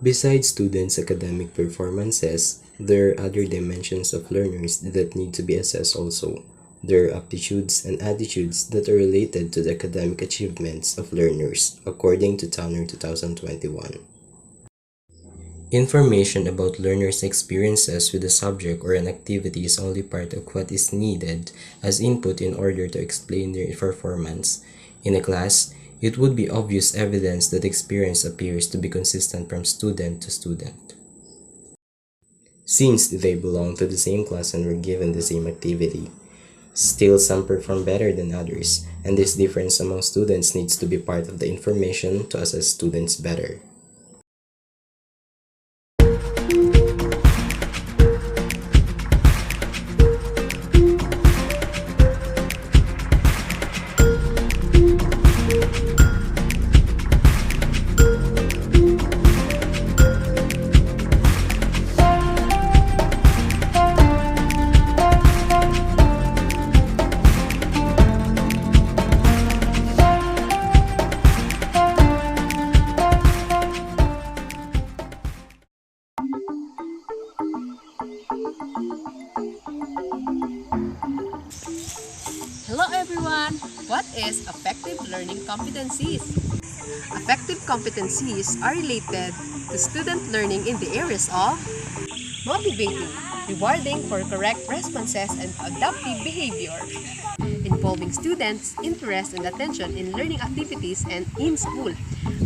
Besides students' academic performances, there are other dimensions of learners that need to be assessed also. There are aptitudes and attitudes that are related to the academic achievements of learners, according to Tanner 2021. Information about learners' experiences with a subject or an activity is only part of what is needed as input in order to explain their performance. In a class, it would be obvious evidence that experience appears to be consistent from student to student. Since they belong to the same class and were given the same activity, still some perform better than others, and this difference among students needs to be part of the information to assess students better. Hello everyone! What is affective learning competencies? Affective competencies are related to student learning in the areas of motivating, rewarding for correct responses and adaptive behavior, involving students' interest and attention in learning activities and in school,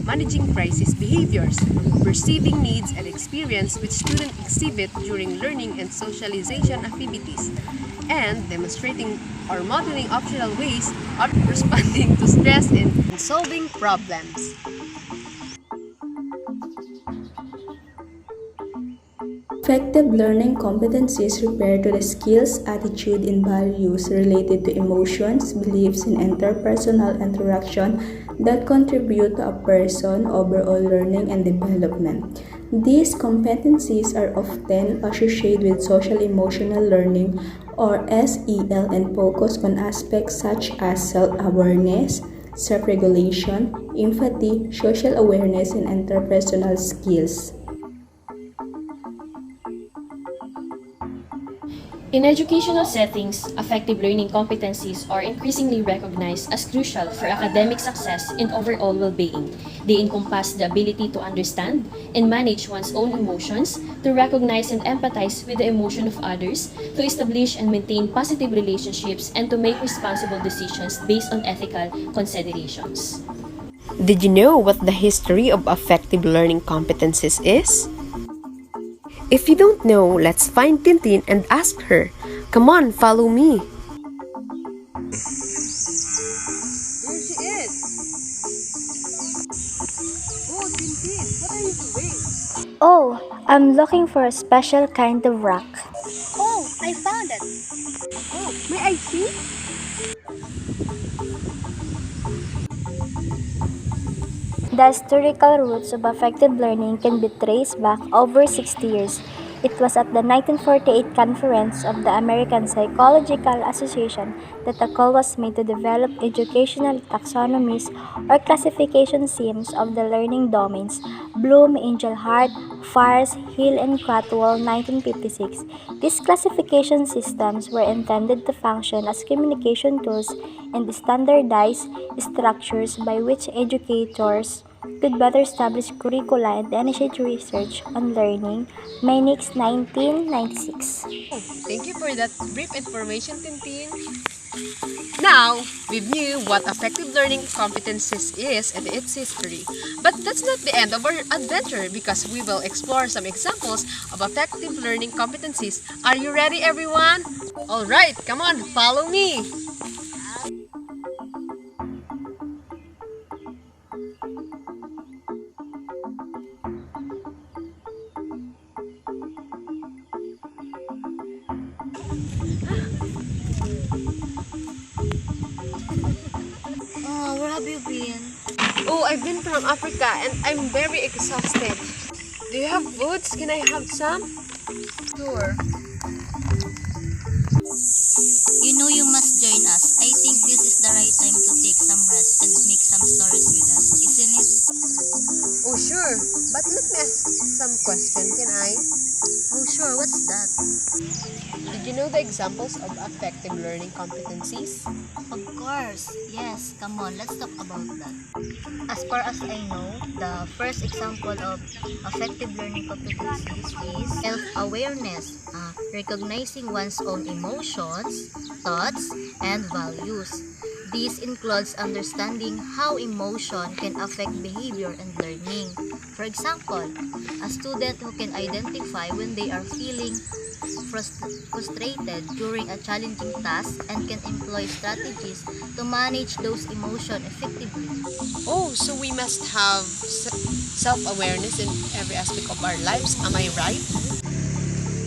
managing crisis behaviors, perceiving needs and experience which students exhibit during learning and socialization activities, and demonstrating or modeling optional ways of responding to stress and solving problems. Effective learning competencies refer to the skills, attitude, and values related to emotions, beliefs, and interpersonal interaction that contribute to a person's overall learning and development. These competencies are often associated with social emotional learning or SEL and focus on aspects such as self-awareness, self-regulation, empathy, social awareness, and interpersonal skills. In educational settings, affective learning competencies are increasingly recognized as crucial for academic success and overall well-being. They encompass the ability to understand and manage one's own emotions, to recognize and empathize with the emotion of others, to establish and maintain positive relationships, and to make responsible decisions based on ethical considerations. Did you know what the history of affective learning competencies is? If you don't know, let's find Tintin and ask her. Come on, follow me. There she is! Oh, Tintin, what are you doing? Oh, I'm looking for a special kind of rock. Oh, I found it. Oh, may I see? The historical roots of affective learning can be traced back over 60 years. It was at the 1948 conference of the American Psychological Association that a call was made to develop educational taxonomies or classification schemes of the learning domains. Bloom, Engelhardt, Fars, Hill, and Cratwell, 1956. These classification systems were intended to function as communication tools and standardized structures by which educators could better establish curricula and initiate research on learning. Mainix, 1996. Thank you for that brief information, Tintin. Now, we've knew what affective learning competencies is and its history. But that's not the end of our adventure because we will explore some examples of effective learning competencies. Are you ready, everyone? Alright, come on, follow me! Oh, where have you been? Oh, I've been from Africa and I'm very exhausted. Do you have foods? Can I have some? Sure. You know you must join us. I think this is the right time to take some rest and make some stories with us, isn't it? Oh, sure. But let me ask some question, can I? Oh, sure, what's that? Did you know the examples of affective learning competencies? Of course, yes, come on, let's talk about that. As far as I know, the first example of effective learning competencies is self-awareness, recognizing one's own emotions, thoughts, and values. This includes understanding how emotion can affect behavior and learning. For example, a student who can identify when they are feeling frustrated during a challenging task and can employ strategies to manage those emotions effectively. Oh, so we must have self-awareness in every aspect of our lives, am I right?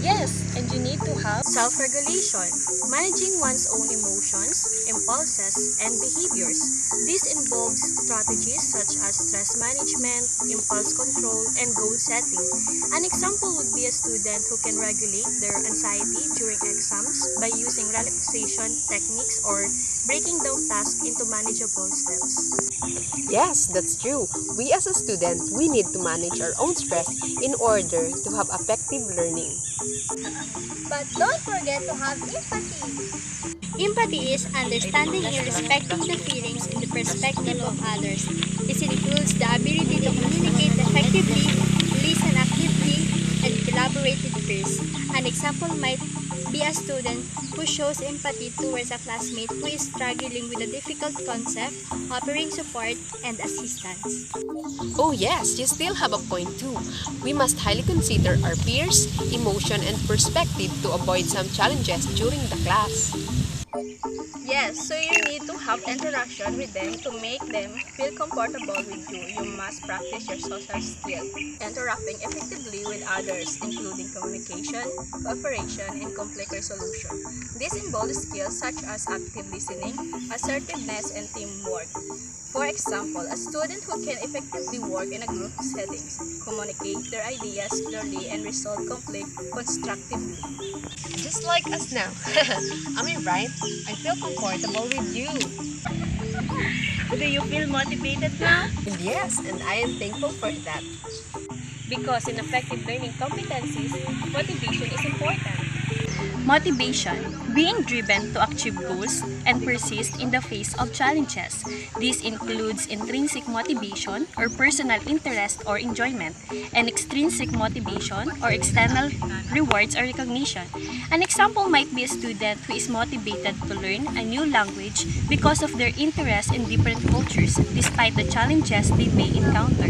Yes, and you need to have self-regulation, managing one's own emotions, impulses, and behaviors. This involves strategies such as stress management, impulse control, and goal setting. An example would be a student who can regulate their anxiety during exams by using relaxation techniques or breaking down tasks into manageable steps. Yes, that's true. We as a student, we need to manage our own stress in order to have effective learning. But don't forget to have empathy. Empathy is understanding and respecting the feelings and the perspective of others. This includes the ability to communicate effectively, listen actively, and collaborate with peers. An example might be a student who shows empathy towards a classmate who is struggling with a difficult concept, offering support and assistance. Oh yes, you still have a point too. We must highly consider our peers, emotion, and perspective to avoid some challenges during the class. Yes, so you need to have interaction with them to make them feel comfortable with you. You must practice your social skills, interacting effectively with others, including communication, cooperation, and conflict resolution. This involves skills such as active listening, assertiveness, and teamwork. For example, a student who can effectively work in a group settings, communicate their ideas clearly, and resolve conflict constructively. Just like us now. Am I right? I feel comfortable with you. Do you feel motivated now? And yes, and I am thankful for that. Because in effective learning competencies, motivation is important. Motivation, being driven to achieve goals and persist in the face of challenges. This includes intrinsic motivation or personal interest or enjoyment, and extrinsic motivation or external rewards or recognition. An example might be a student who is motivated to learn a new language because of their interest in different cultures, despite the challenges they may encounter.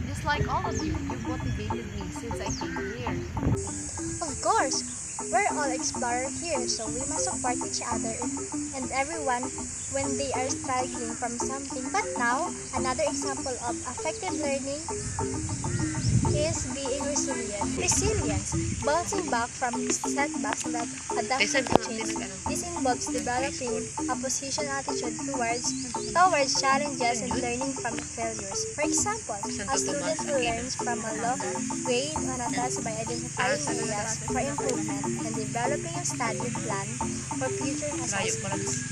Just like all of you, you've motivated me since I came here. Of course, we're all explorers here, so we must support each other and everyone when they are struggling from something. But now, another example of effective learning is being resilient. Resilience, bouncing back from setbacks and adapting to change. This involves developing a positive attitude towards challenges and learning from failures. For example, a student who learns from a low grade on a task by identifying areas for improvement and developing a study plan for future assessments.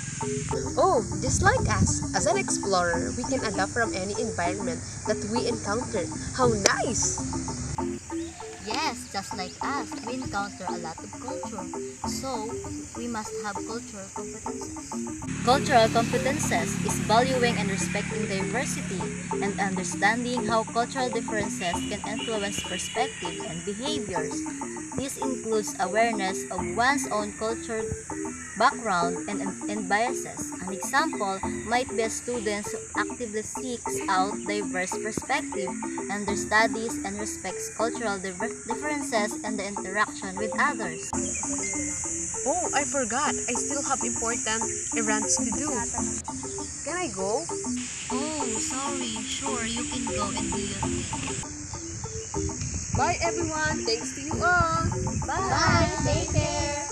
Oh, just like us, as an explorer, we can adapt from any environment that we encounter. How nice! Yes, just like us, we encounter a lot of culture, so we must have cultural competences. Cultural competences is valuing and respecting diversity and understanding how cultural differences can influence perspective and behaviors. This includes awareness of one's own culture, background, and biases. An example might be a student who actively seeks out diverse perspectives, understudies, and respects cultural differences and the interaction with others. Oh, I forgot. I still have important errands to do. Can I go? Oh, sorry. Sure, you can go and do your thing. Bye everyone. Thanks to you all. Bye! Take care!